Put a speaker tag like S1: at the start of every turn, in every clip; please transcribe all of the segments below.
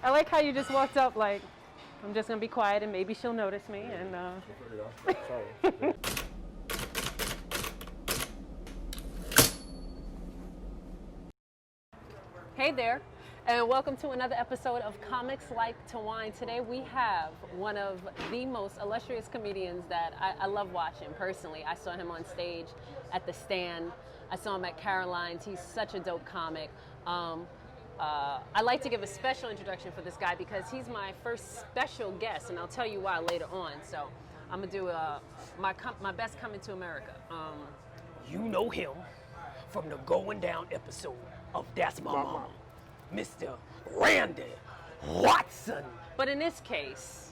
S1: I like how you just walked up like, I'm just gonna be quiet and maybe she'll notice me and
S2: Sorry.
S1: Hey there, and welcome to another episode of Comics Like to Wine. Today we have one of the most illustrious comedians that I love watching personally. I saw him on stage at the Stand. I saw him at Caroline's. He's such a dope comic. I like to give a special introduction for this guy because he's my first special guest, and I'll tell you why later on. So I'm gonna do my best coming to America.
S3: You know him from the Going Down episode of That's My Mama, Mr. Randy Watson.
S1: But in this case,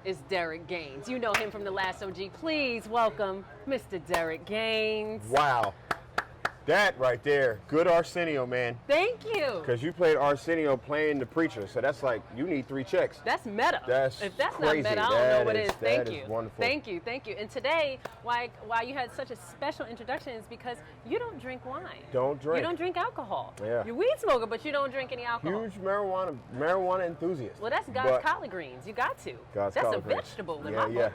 S1: it's Derek Gaines. You know him from the last OG. Please welcome Mr. Derek Gaines.
S2: Wow. That right there, good Arsenio, man.
S1: Thank you.
S2: Because you played Arsenio playing the preacher, so that's like, you need 3 checks.
S1: That's meta.
S2: If
S1: that's
S2: crazy.
S1: not meta, I don't know what it is. Thank you.
S2: That is wonderful.
S1: Thank you, thank you. And today, why you had such a special introduction is because you don't drink wine.
S2: Don't drink.
S1: You don't drink alcohol.
S2: Yeah.
S1: You're a weed smoker, but you don't drink any alcohol.
S2: Huge marijuana enthusiast.
S1: Well, that's God's collard greens. You got to.
S2: God's
S1: that's
S2: collard
S1: a
S2: greens.
S1: vegetable in
S2: Yeah,
S1: my
S2: yeah.
S1: book.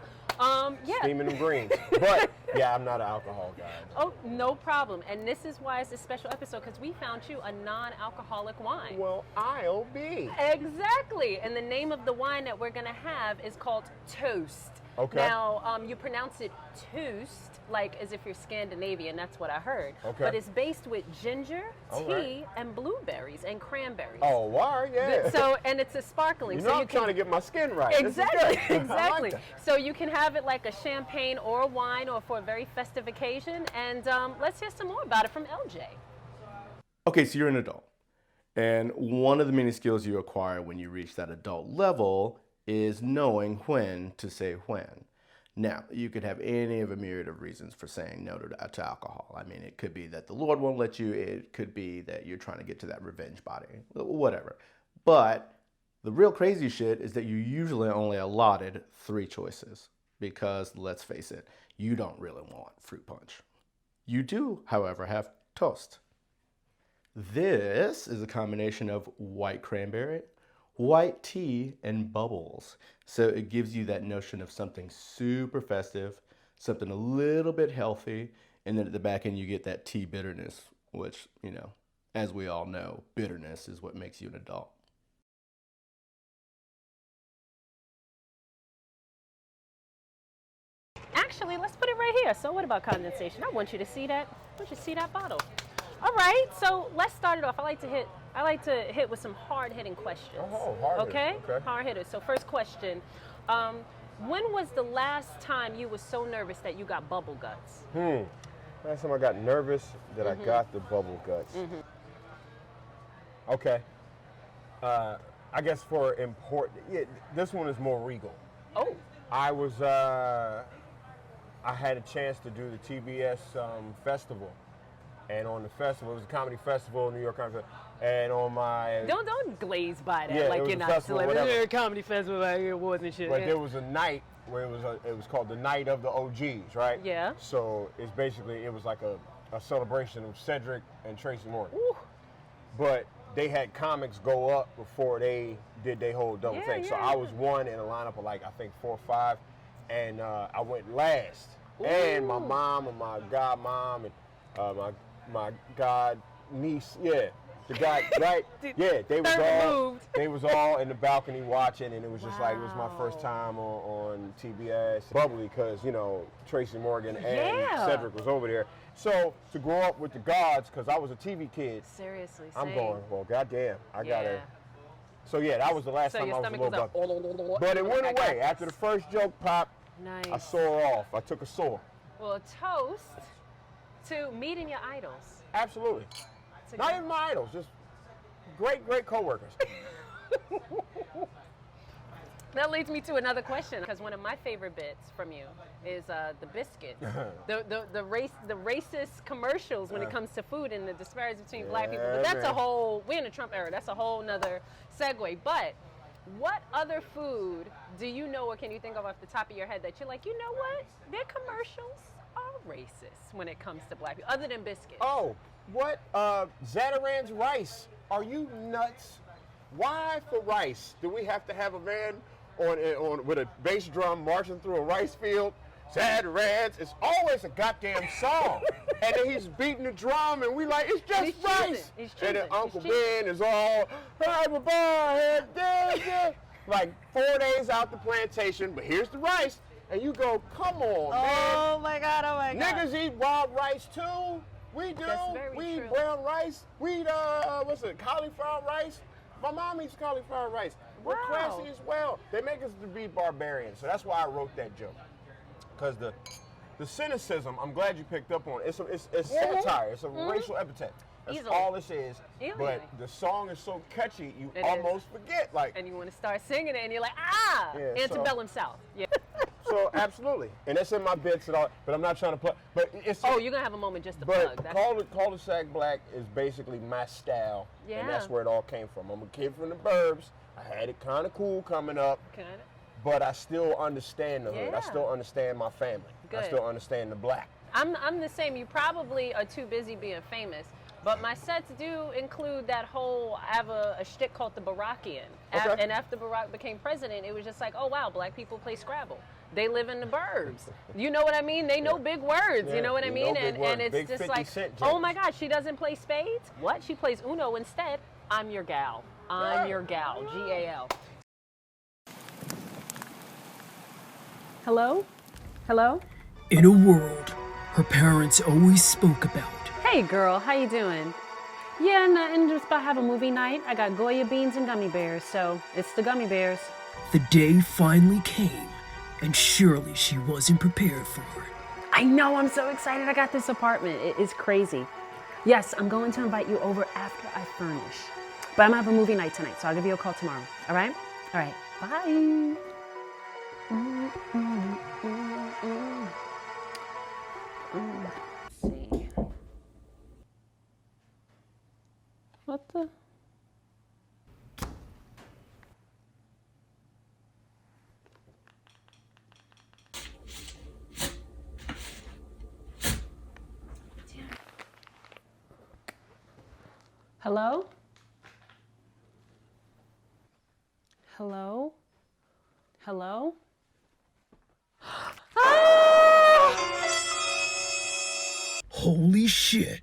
S1: Yeah.
S2: Steaming them greens. But, yeah, I'm not an alcohol guy.
S1: Oh, no problem. And this is why it's a special episode, because we found you a non-alcoholic wine.
S2: Well, I'll be.
S1: Exactly. And the name of the wine that we're going to have is called Tost.
S2: Okay.
S1: Now, you pronounce it Toast, like as if you're Scandinavian. That's what I heard.
S2: Okay.
S1: But it's based with ginger, tea,
S2: right.
S1: and blueberries and cranberries.
S2: Oh, wow, yeah.
S1: So, and it's a sparkling.
S2: You know,
S1: so
S2: I'm trying to get my skin right.
S1: Exactly,
S2: I
S1: exactly.
S2: like that.
S1: So you can have it like a champagne or a wine or for a very festive occasion. And let's hear some more about it from LJ.
S4: Okay, so you're an adult. And one of the many skills you acquire when you reach that adult level is knowing when to say when. Now, you could have any of a myriad of reasons for saying no to alcohol. I mean, it could be that the Lord won't let you. It could be that you're trying to get to that revenge body, whatever. But the real crazy shit is that you usually only allotted 3 choices because, let's face it, you don't really want fruit punch. You do, however, have toast. This is a combination of white cranberry, white tea, and bubbles. So it gives you that notion of something super festive, something a little bit healthy, and then at the back end you get that tea bitterness, which, you know, as we all know, bitterness is what makes you an adult.
S1: Actually, let's put it right here. So what about condensation? I want you to see that. I want you to see that bottle. All right, so let's start it off. I like to hit with some hard-hitting questions.
S2: Oh, hard
S1: okay?
S2: hitters, okay.
S1: Hard hitters. So first question, when was the last time you were so nervous that you got bubble guts?
S2: Last time I got nervous that I got the bubble guts. Okay. I guess for important, this one is more regal.
S1: Oh.
S2: I had a chance to do the TBS festival. And on the festival, it was a comedy festival, New York Comedy Festival, and on my...
S1: Don't glaze by that,
S2: Yeah,
S1: like
S2: it was
S1: you're
S2: a
S1: not
S2: festival,
S1: celebrity.
S2: whatever.
S1: Comedy festival, like awards and shit.
S2: But there was a night where it was called the Night of the OGs, right?
S1: Yeah.
S2: So it's basically, it was like a celebration of Cedric and Tracy Morgan.
S1: Ooh.
S2: But they had comics go up before they did their whole double thing. So I was one in a lineup of like, I think 4 or 5, and I went last.
S1: Ooh.
S2: And my mom and my godmom and my god niece, the guy, right? Yeah, they was all in the balcony watching, and it was just like, it was my first time on TBS. Bubbly, because, you know, Tracy Morgan and Cedric was over there. So to grow up with the gods, because I was a TV kid.
S1: Seriously,
S2: I'm
S1: same.
S2: going, well, goddamn, I gotta. So yeah, that was the last time I was a little bubbly. But it went away. After the first joke popped,
S1: nice.
S2: I sore off. I took a sore.
S1: Well, a toast to meeting your idols.
S2: Absolutely. Not even my idols, just great coworkers.
S1: That leads me to another question, because one of my favorite bits from you is the biscuits, the racist commercials when it comes to food and the disparities between black people. But that's a whole, we're in the Trump era, that's a whole nother segue. But what other food do you know, or can you think of off the top of your head that you're like, you know what, their commercials are racist when it comes to black people, other than biscuits?
S2: Oh, what? Zatarain's rice. Are you nuts? Why for rice do we have to have a man on with a bass drum marching through a rice field? Sad Reds. It's always a goddamn song. And then he's beating the drum, and we like, it's just rice. And then Uncle Ben is all, like 4 days out the plantation, but here's the rice. And you go, come on, man.
S1: Oh my God, oh my God.
S2: Niggas eat wild rice too. We do.
S1: That's very
S2: We eat
S1: true.
S2: brown rice. We eat, cauliflower rice. My mom eats cauliflower rice. We're
S1: Wow.
S2: classy as well. They make us to be barbarians. So that's why I wrote that joke. Because the cynicism, I'm glad you picked up on it. It's satire. It's a racial epithet. That's
S1: Easily.
S2: all this is.
S1: Easily.
S2: But the song is so catchy, you
S1: It
S2: almost forget. Like,
S1: And you want to start singing it, and you're like, ah,
S2: Yeah,
S1: antebellum South. Yeah.
S2: so absolutely. And that's in my bits and all. But I'm not trying to plug. But it's
S1: Oh, you're gonna have a moment just to
S2: But
S1: plug. That's
S2: 𝚘𝚑𝚒 Black is basically my style,
S1: Yeah.
S2: and that's where it all came from. I'm a kid from the burbs. I had it kind of cool coming up, but I still understand the hood. I
S1: Yeah.
S2: still understand my family. I
S1: Good.
S2: still understand the black.
S1: I'm the same. You probably are too busy being famous, but my sets do include that whole. I have a shtick called the Barackian,
S2: Okay.
S1: and after Barack became president, it was just like, oh wow, black people play Scrabble. They live in the burbs. You know what I mean? They know big words.
S2: Yeah,
S1: You know what I
S2: they
S1: mean?
S2: know big
S1: And
S2: words.
S1: it's
S2: Big
S1: just
S2: 50
S1: like,
S2: Cent
S1: oh
S2: jokes.
S1: my God, she doesn't play spades? What? She plays Uno instead. I'm your gal. I'm your gal. GAL. Hello? Hello?
S3: In a world her parents always spoke about,
S1: Hey girl, how you doing? Yeah, nothing, just about to have a movie night. I got Goya beans and gummy bears, so it's the gummy bears.
S3: the day finally came, and surely she wasn't prepared for it.
S1: I know, I'm so excited I got this apartment. It is crazy. Yes, I'm going to invite you over after I furnish. But I'm gonna have a movie night tonight, so I'll give you a call tomorrow. All right? All right, bye. Let's see. What the? Hello? Hello? Hello?
S3: Holy shit,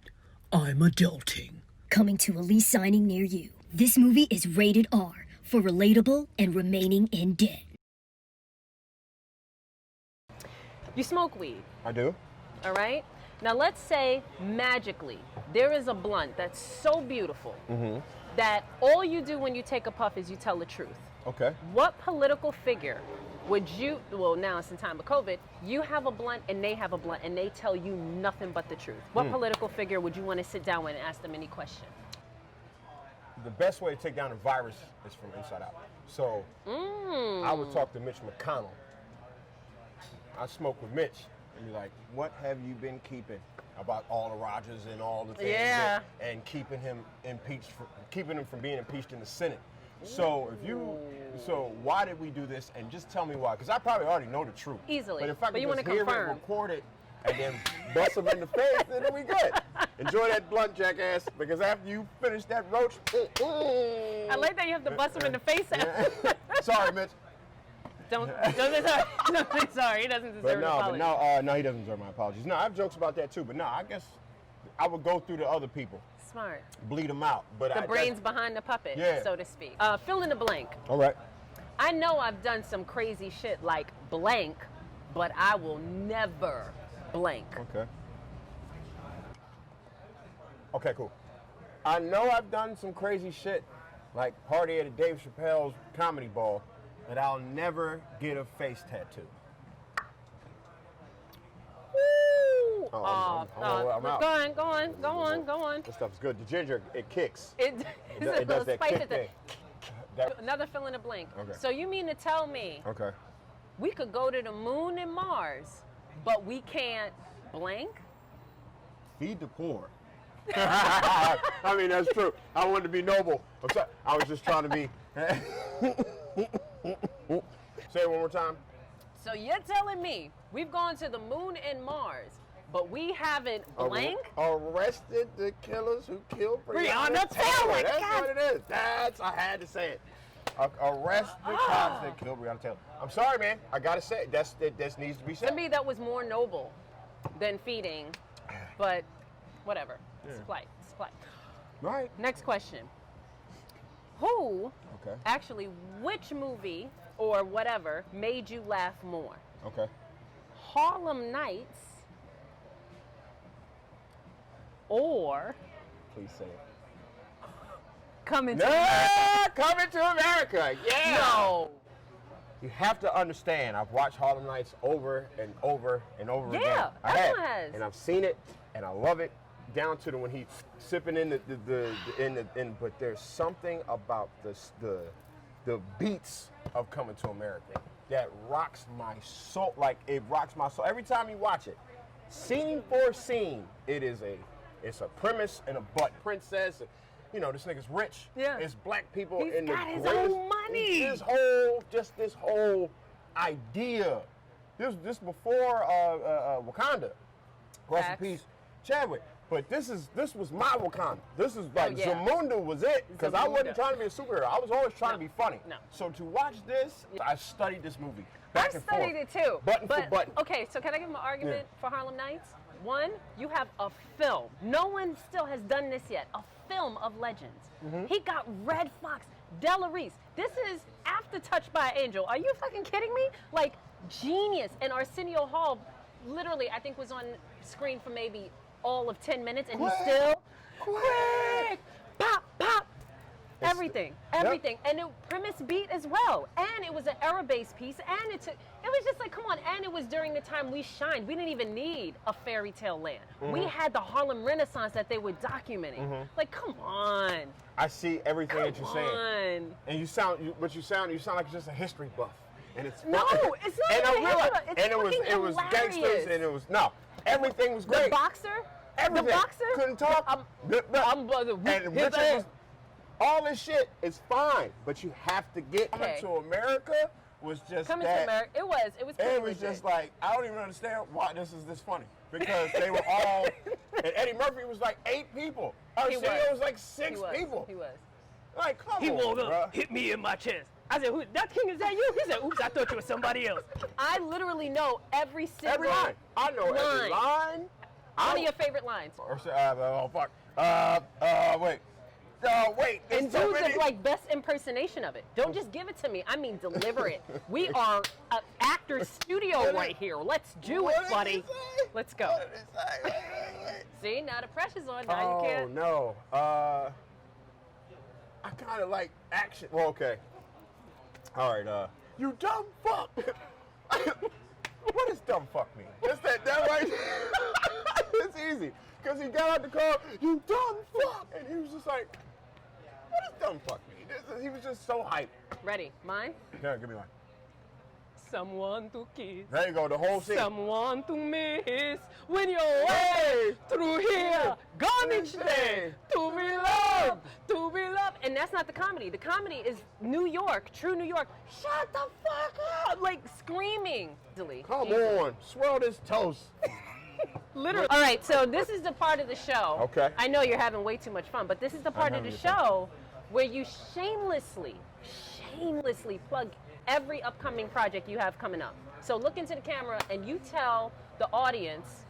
S3: I'm adulting.
S5: Coming to a lease signing near you. This movie is rated R for relatable and remaining in debt.
S1: You smoke weed,
S2: I do.
S1: all right? Now let's say magically there is a blunt that's so beautiful that all you do when you take a puff is you tell the truth.
S2: Okay.
S1: What political figure would you, well now it's in time of COVID, you have a blunt and they have a blunt and they tell you nothing but the truth. What political figure would you want to sit down with and ask them any question?
S2: The best way to take down a virus is from inside out. So I would talk to Mitch McConnell. I smoke with Mitch and be like, what have you been keeping about all the Rogers and all the things
S1: Yeah.
S2: and keeping him impeached, keeping him from being impeached in the Senate? So so why did we do this? And just tell me why, because I probably already know the truth.
S1: Easily.
S2: But if I
S1: But
S2: could
S1: you
S2: just
S1: wanna
S2: hear it,
S1: confirm.
S2: record it, and then bust him in the face, then we good. Enjoy that blunt, jackass, because after you finish that roach,
S1: I like that you have to bust them in the face.
S2: sorry, Mitch.
S1: Don't say sorry. Don't say sorry. He doesn't deserve
S2: But
S1: an
S2: no,
S1: apology.
S2: no, he doesn't deserve my apologies. No, I have jokes about that too. But no, I guess I would go through the other people,
S1: Smart.
S2: bleed them out. But
S1: The brains behind the puppet,
S2: Yeah.
S1: so to speak. Fill in the blank.
S2: All right.
S1: I know I've done some crazy shit like blank, but I will never blank.
S2: Okay. Okay, cool. I know I've done some crazy shit, like party at a Dave Chappelle's comedy ball, but I'll never get a face tattoo.
S1: Woo!
S2: Oh, I'm out.
S1: Go on.
S2: This stuff's good. The ginger, it kicks.
S1: It
S2: It does that
S1: spice
S2: kick
S1: at the-
S2: thing. That-
S1: Another fill in the blank.
S2: Okay.
S1: So you mean to tell me
S2: okay.
S1: we could go to the moon and Mars, but we can't blank?
S2: Feed the poor. I mean, that's true. I wanted to be noble. I'm sorry. I was just trying to be. Say it one more time.
S1: So you're telling me we've gone to the moon and Mars, but we haven't blank.
S2: Arrested the killers who killed
S3: Breonna Taylor.
S2: That's what it is. I had to say it. Arrest the cops that killed Breonna Taylor. I'm sorry, man. I gotta say it. That needs to be said.
S1: To me, that was more noble than feeding, but whatever. It's plight. It's plight.
S2: Right.
S1: Next question. Who, actually, which movie or whatever made you laugh more?
S2: Okay.
S1: Harlem Nights or
S2: Please say it.
S1: Coming to America?
S2: Coming to America. Yeah.
S1: No.
S2: You have to understand, I've watched Harlem Nights over and over and over again.
S1: Yeah,
S2: I have.
S1: everyone has.
S2: And I've seen it, and I love it, down to when he's sipping in but there's something about the beats of Coming to America that rocks my soul. Like, it rocks my soul. Every time you watch it, scene for scene, it's a premise and a butt. Princess, you know, this nigga's rich.
S1: Yeah.
S2: It's black people
S1: He's
S2: in the
S1: got his
S2: greatest,
S1: own money.
S2: This whole idea. This before Wakanda. Rest in
S1: Facts.
S2: peace, Chadwick. But this was my Wakanda. This is like
S1: yeah.
S2: Zamunda was it, because I wasn't
S1: Zamunda.
S2: trying to be a superhero. I was always trying to be funny.
S1: No.
S2: So to watch this, I studied this movie
S1: I
S2: back and forth.
S1: studied it too.
S2: Button for button.
S1: Okay, so can I give him an argument for Harlem Nights? One, you have a film. No one still has done this yet. A film of legends. He got Red Fox, Della Reese. This is after Touched by an Angel. Are you fucking kidding me? Like, genius. And Arsenio Hall literally, I think, was on screen for maybe all of 10 minutes, and he still, quick, pop, pop. Everything. And the premise beat as well. And it was an era-based piece, and it was just like, come on, and it was during the time we shined. We didn't even need a fairy tale land. We had the Harlem Renaissance that they were documenting. Like, come on.
S2: I see everything that you're
S1: Come
S2: saying.
S1: on.
S2: And you sound like you're just a history buff. And it's
S1: No,
S2: fun.
S1: it's not
S2: And I
S1: even
S2: realized,
S1: history buff. It's
S2: and it was
S1: fucking
S2: gangsters,
S1: hilarious.
S2: and it was everything was great.
S1: The boxer?
S2: Everything.
S1: The boxer?
S2: Couldn't talk. And Richard all this shit is fine, but you have to get Coming to America was just
S1: Coming
S2: that.
S1: to America, it was pretty
S2: It was
S1: legit.
S2: just like, I don't even understand why this is this funny. Because they were all, and Eddie Murphy was like 8 people. Arsenio was like 6 people.
S1: He was.
S2: Like, come
S3: He
S2: on,
S3: woke
S2: bruh.
S3: up, hit me in my chest. I said, that king, is that you? He said, oops, I thought you were somebody else.
S1: I literally know every single
S2: Every line. I know every line.
S1: One of your favorite lines.
S2: Oh, fuck. Wait. Wait.
S1: And do the like best impersonation of it. Don't just give it to me. I mean, deliver it. We are an actor's studio right here. Let's do it, buddy. Let's go.
S2: What did it say? Wait.
S1: See, now the pressure's on. Now you can't.
S2: No. I kind of like action. Well, okay. All right. You dumb fuck. What does dumb fuck mean? Just that right? It's easy. Because he got out the car, you dumb fuck. And he was just like, what does dumb fuck mean? He was just so hyped.
S1: Ready? Mine?
S2: Yeah, give me one.
S3: Someone to kiss.
S2: There you go, the whole scene.
S3: Someone to miss when you're way through here. Gone each day to be loved, to be loved.
S1: And that's not the comedy. The comedy is New York, true New York. Shut the fuck up! Like screaming.
S2: Come on, swirl this toast.
S1: Literally. All right, so this is the part of the show.
S2: Okay.
S1: I know you're having way too much fun, but this is the part of the show where you shamelessly plug every upcoming project you have coming up. So look into the camera and you tell the audience,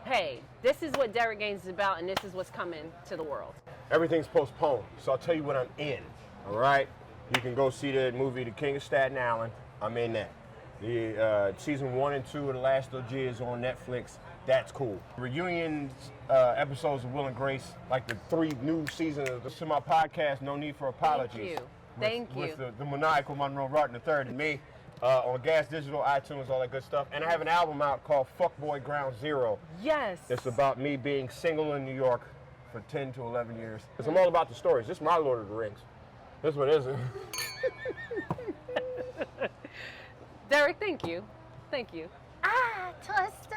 S1: hey, this is what Derek Gaines is about and this is what's coming to the world.
S2: Everything's postponed, so I'll tell you what I'm in, all right? You can go see the movie The King of Staten Island. I'm in that. The season 1 and 2 of The Last OG is on Netflix. That's cool. Reunion episodes of Will and Grace, like the 3 new seasons of my podcast, No Need for Apologies.
S1: Thank you.
S2: With the maniacal Monroe Martin III and me on Gas Digital, iTunes, all that good stuff. And I have an album out called Fuckboy Ground Zero.
S1: Yes.
S2: It's about me being single in New York for 10 to 11 years. Because I'm all about the stories. This is my Lord of the Rings. That's what it is.
S1: Derek, thank you. Thank you. Tost.